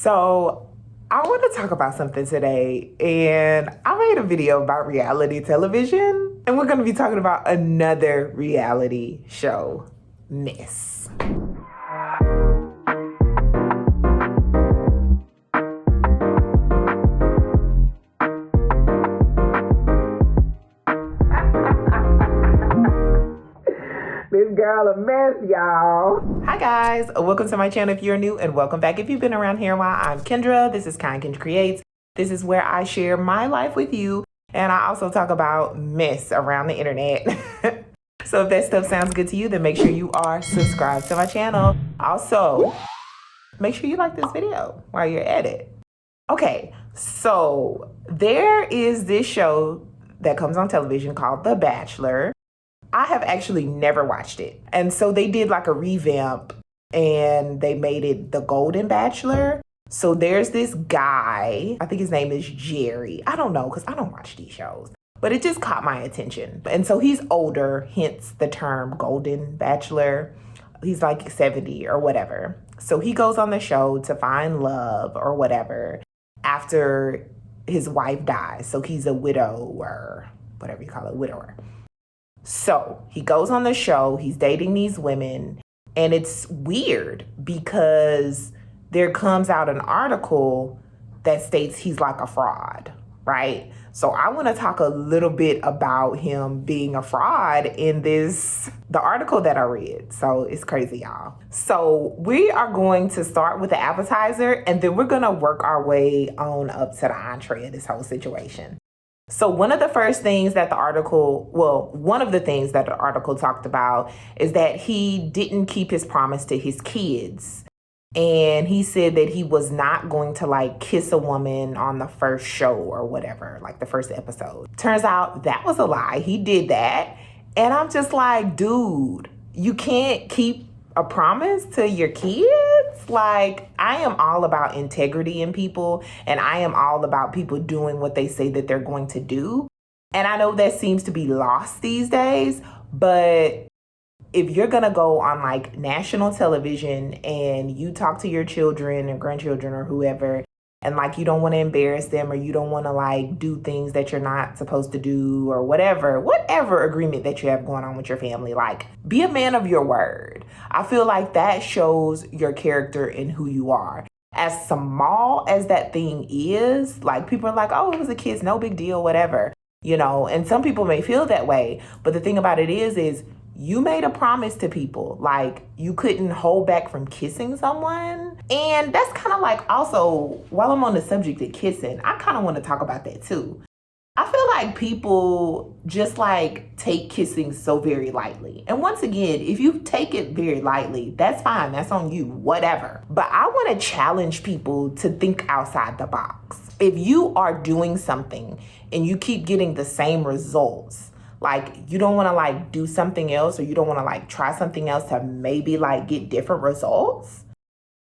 So I want to talk about something today, and I made a video about reality television, and we're going to be talking about another reality show, Miss. This girl a mess, y'all. Hi guys, welcome to my channel if you're new, and welcome back if you've been around here a while. I'm Kendra. This is Kendra Creates. This is where I share my life with you, and I also talk about mess around the internet. So if that stuff sounds good to you, then make sure you are subscribed to my channel. Also, make sure you like this video while you're at it. Okay, so there is this show that comes on television called The Bachelor. I have actually never watched it. And so they did like a revamp and they made it the Golden Bachelor. So there's this guy, I think his name is Jerry. I don't know, because I don't watch these shows, but it just caught my attention. And so he's older, hence the term Golden Bachelor. He's like 70 or whatever. So he goes on the show to find love or whatever after his wife dies. So he's a widower, whatever you call it, widower. So he goes on the show, he's dating these women, and it's weird because there comes out an article that states he's like a fraud, right? So I want to talk a little bit about him being a fraud in the article that I read. So it's crazy, y'all. So we are going to start with the appetizer, and then we're going to work our way on up to the entree of this whole situation. So one of the things that the article talked about is that he didn't keep his promise to his kids. And he said that he was not going to like kiss a woman on the first show or whatever, like the first episode. Turns out that was a lie. He did that. And I'm just like, dude, you can't keep a promise to your kids? Like, I am all about integrity in people, and I am all about people doing what they say that they're going to do. And I know that seems to be lost these days, but if you're gonna go on like national television and you talk to your children and grandchildren or whoever, and like you don't want to embarrass them, or you don't want to like do things that you're not supposed to do, or whatever agreement that you have going on with your family, like be a man of your word. I feel like that shows your character and who you are. As small as that thing is, like people are like, oh, it was a kiss, no big deal, whatever, you know, and some people may feel that way. But the thing about it is you made a promise to people, like you couldn't hold back from kissing someone. And that's kind of like, also, while I'm on the subject of kissing, I kind of want to talk about that too. I feel like people just like take kissing so very lightly. And once again, if you take it very lightly, that's fine. That's on you, whatever. But I want to challenge people to think outside the box. If you are doing something and you keep getting the same results, like you don't want to like do something else, or you don't want to like try something else to maybe like get different results.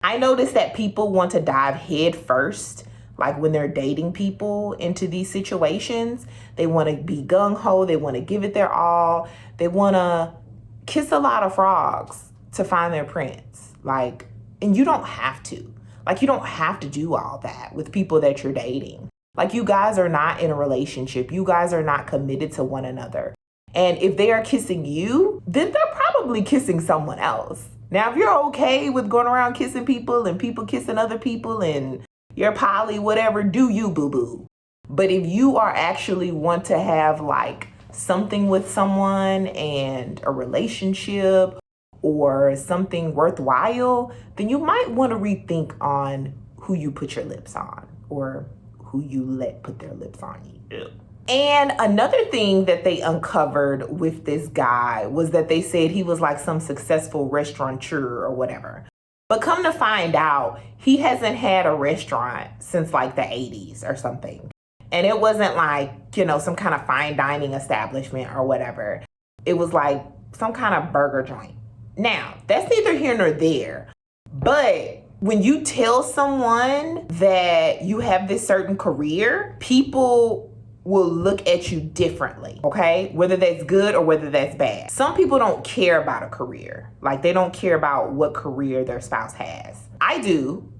I notice that people want to dive head first, like when they're dating people into these situations. They want to be gung-ho. They want to give it their all. They want to kiss a lot of frogs to find their prince. Like, and you don't have to. Like, you don't have to do all that with people that you're dating. Like, you guys are not in a relationship. You guys are not committed to one another. And if they are kissing you, then they're probably kissing someone else. Now, if you're okay with going around kissing people and people kissing other people and you're poly, whatever, do you, boo-boo. But if you are actually want to have like something with someone and a relationship or something worthwhile, then you might want to rethink on who you put your lips on, or who you let put their lips on you. And another thing that they uncovered with this guy was that they said he was like some successful restaurateur or whatever. But come to find out, he hasn't had a restaurant since like the 80s or something. And it wasn't like, you know, some kind of fine dining establishment or whatever. It was like some kind of burger joint. Now, that's neither here nor there. But when you tell someone that you have this certain career, people will look at you differently, okay? Whether that's good or whether that's bad. Some people don't care about a career. Like, they don't care about what career their spouse has. I do.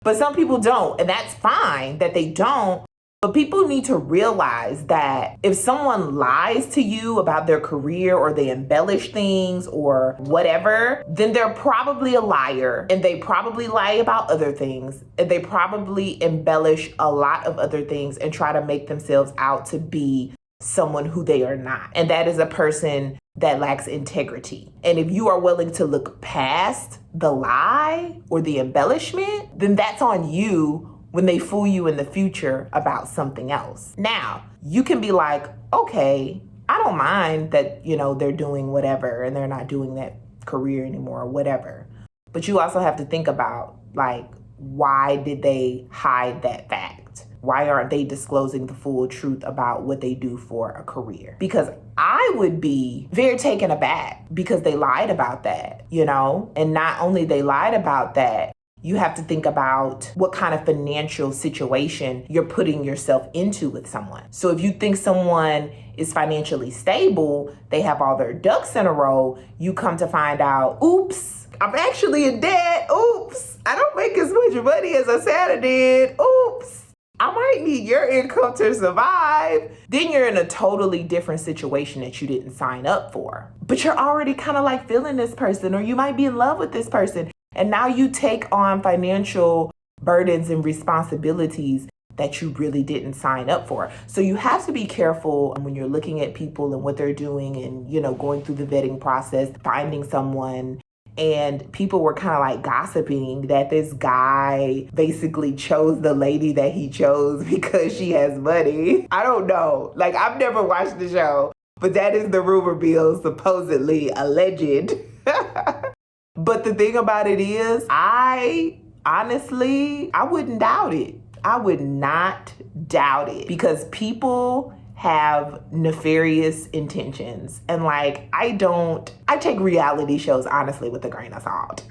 But some people don't, and that's fine that they don't. But people need to realize that if someone lies to you about their career or they embellish things or whatever, then they're probably a liar, and they probably lie about other things, and they probably embellish a lot of other things and try to make themselves out to be someone who they are not. And that is a person that lacks integrity. And if you are willing to look past the lie or the embellishment, then that's on you when they fool you in the future about something else. Now, you can be like, okay, I don't mind that, they're doing whatever and they're not doing that career anymore or whatever. But you also have to think about, like, why did they hide that fact? Why aren't they disclosing the full truth about what they do for a career? Because I would be very taken aback because they lied about that, And not only they lied about that, you have to think about what kind of financial situation you're putting yourself into with someone. So if you think someone is financially stable, they have all their ducks in a row, you come to find out, oops, I'm actually in debt. Oops, I don't make as much money as I said I did. Oops, I might need your income to survive. Then you're in a totally different situation that you didn't sign up for. But you're already kind of like feeling this person, or you might be in love with this person. And now you take on financial burdens and responsibilities that you really didn't sign up for. So you have to be careful when you're looking at people and what they're doing and, going through the vetting process, finding someone. And people were kind of like gossiping that this guy basically chose the lady that he chose because she has money. I don't know. Like, I've never watched the show, but that is the rumor mill, supposedly alleged. But the thing about it is, I wouldn't doubt it. I would not doubt it, because people have nefarious intentions. And I take reality shows honestly with a grain of salt.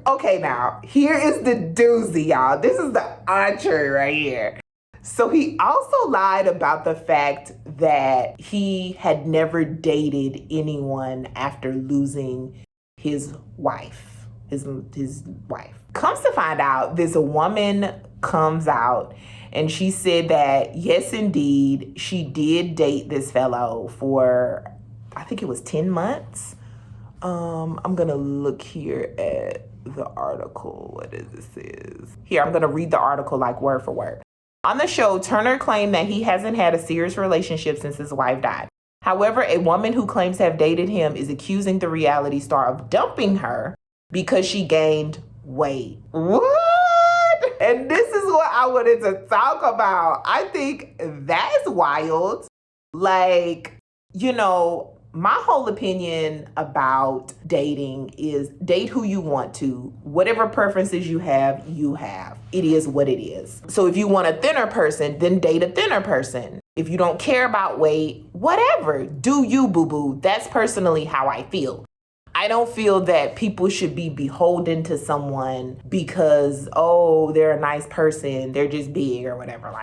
Okay, now, here is the doozy, y'all. This is the entree right here. So he also lied about the fact that he had never dated anyone after losing his wife, his wife. Comes to find out, this woman comes out and she said that, yes, indeed, she did date this fellow for, I think it was 10 months. I'm gonna look here at the article. What does it say? Here, I'm gonna read the article like word for word. On the show, Turner claimed that he hasn't had a serious relationship since his wife died. However, a woman who claims to have dated him is accusing the reality star of dumping her because she gained weight. What? And this is what I wanted to talk about. I think that's wild. My whole opinion about dating is date who you want to. Whatever preferences you have, you have. It is what it is. So if you want a thinner person, then date a thinner person. If you don't care about weight, whatever, do you, boo-boo. That's personally how I feel. I don't feel that people should be beholden to someone because, they're a nice person, they're just big or whatever.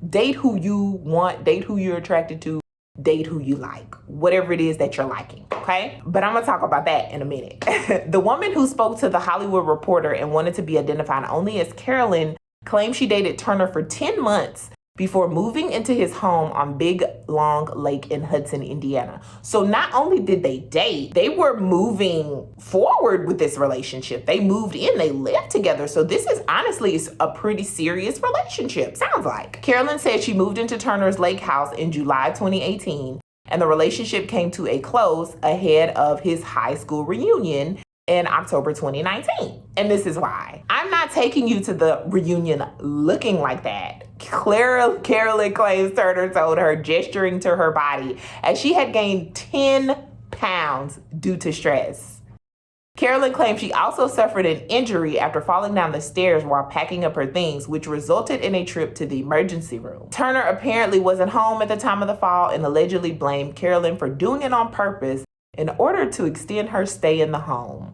Date who you want, date who you're attracted to, date who you like, whatever it is that you're liking, okay? But I'm gonna talk about that in a minute. The woman who spoke to The Hollywood Reporter and wanted to be identified only as Carolyn claimed she dated Turner for 10 months before moving into his home on Big Long Lake in Hudson, Indiana. So not only did they date, they were moving forward with this relationship. They moved in, they lived together. So this is honestly a pretty serious relationship, sounds like. Carolyn said she moved into Turner's lake house in July 2018, and the relationship came to a close ahead of his high school reunion in October 2019. And this is why. I'm not taking you to the reunion looking like that. Carolyn claims Turner told her, gesturing to her body, as she had gained 10 pounds due to stress. Carolyn claimed she also suffered an injury after falling down the stairs while packing up her things, which resulted in a trip to the emergency room. Turner apparently wasn't home at the time of the fall and allegedly blamed Carolyn for doing it on purpose in order to extend her stay in the home.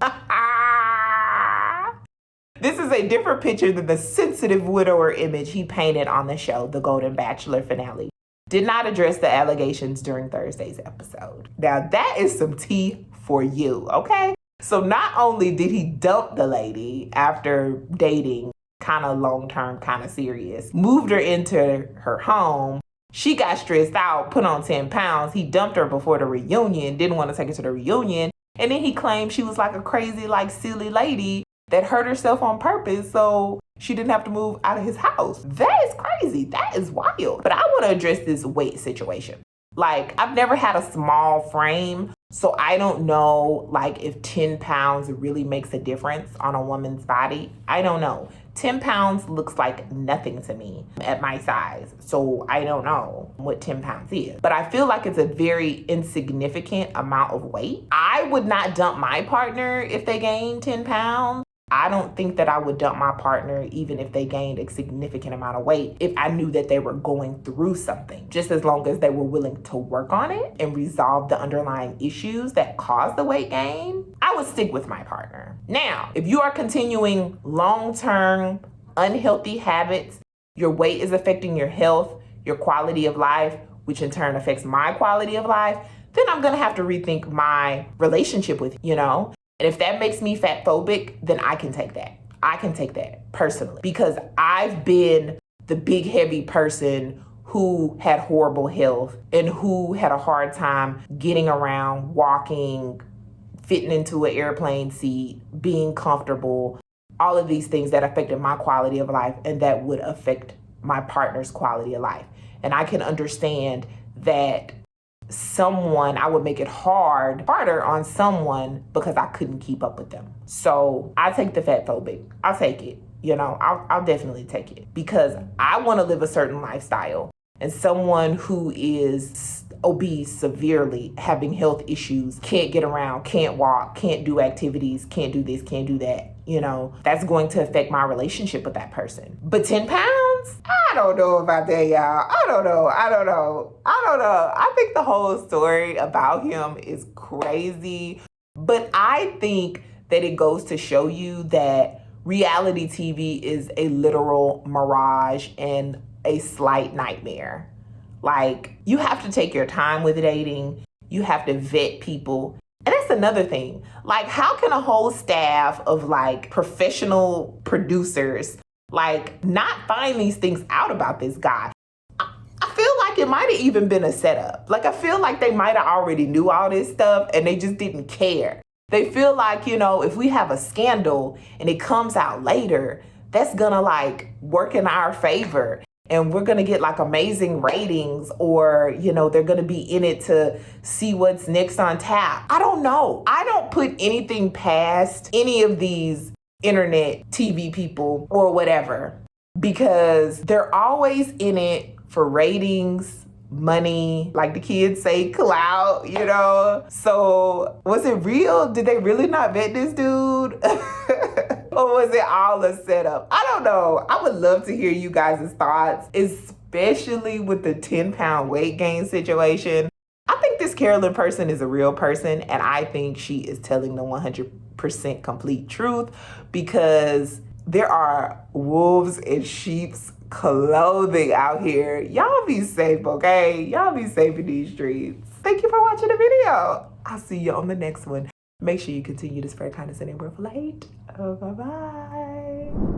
This is a different picture than the sensitive widower image he painted on the show, The Golden Bachelor finale. Did not address the allegations during Thursday's episode. Now that is some tea for you, okay? So not only did he dump the lady after dating kind of long-term, kind of serious. Moved her into her home. She got stressed out, put on 10 pounds. He dumped her before the reunion, didn't want to take her to the reunion. And then he claimed she was like a crazy, like silly lady that hurt herself on purpose so she didn't have to move out of his house. That is crazy. That is wild. But I want to address this weight situation. Like, I've never had a small frame, so I don't know, like, if 10 pounds really makes a difference on a woman's body. I don't know. 10 pounds looks like nothing to me at my size, so I don't know what 10 pounds is. But I feel like it's a very insignificant amount of weight. I would not dump my partner if they gained 10 pounds. I don't think that I would dump my partner even if they gained a significant amount of weight if I knew that they were going through something, just as long as they were willing to work on it and resolve the underlying issues that caused the weight gain. I would stick with my partner. Now, if you are continuing long-term unhealthy habits, your weight is affecting your health, your quality of life, which in turn affects my quality of life, then I'm gonna have to rethink my relationship with you, And if that makes me fat phobic, then I can take that. I can take that personally because I've been the big heavy person who had horrible health and who had a hard time getting around, walking, fitting into an airplane seat, being comfortable, all of these things that affected my quality of life and that would affect my partner's quality of life. And I can understand that I would make it harder on someone because I couldn't keep up with them. So I take the fat phobic. I'll take it. I'll definitely take it because I want to live a certain lifestyle. And someone who is obese severely, having health issues, can't get around, can't walk, can't do activities, can't do this, can't do that, that's going to affect my relationship with that person. But 10 pounds? I don't know about that, y'all. I don't know. I think the whole story about him is crazy. But I think that it goes to show you that reality TV is a literal mirage and a slight nightmare. Like, you have to take your time with dating. You have to vet people. And that's another thing. Like, how can a whole staff of like professional producers like not find these things out about this guy? I feel like it might have even been a setup. Like, I feel like they might have already knew all this stuff and they just didn't care. They feel like, if we have a scandal and it comes out later, that's gonna like work in our favor. And we're going to get like amazing ratings or, they're going to be in it to see what's next on tap. I don't know. I don't put anything past any of these internet TV people or whatever because they're always in it for ratings, money, like the kids say, clout, So was it real? Did they really not vet this dude? Or was it all a setup? I don't know. I would love to hear you guys' thoughts, especially with the 10-pound weight gain situation. I think this Carolyn person is a real person, and I think she is telling the 100% complete truth because there are wolves in sheep's clothing out here. Y'all be safe, okay? Y'all be safe in these streets. Thank you for watching the video. I'll see you on the next one. Make sure you continue to spread kindness in a world full of hate. Bye-bye.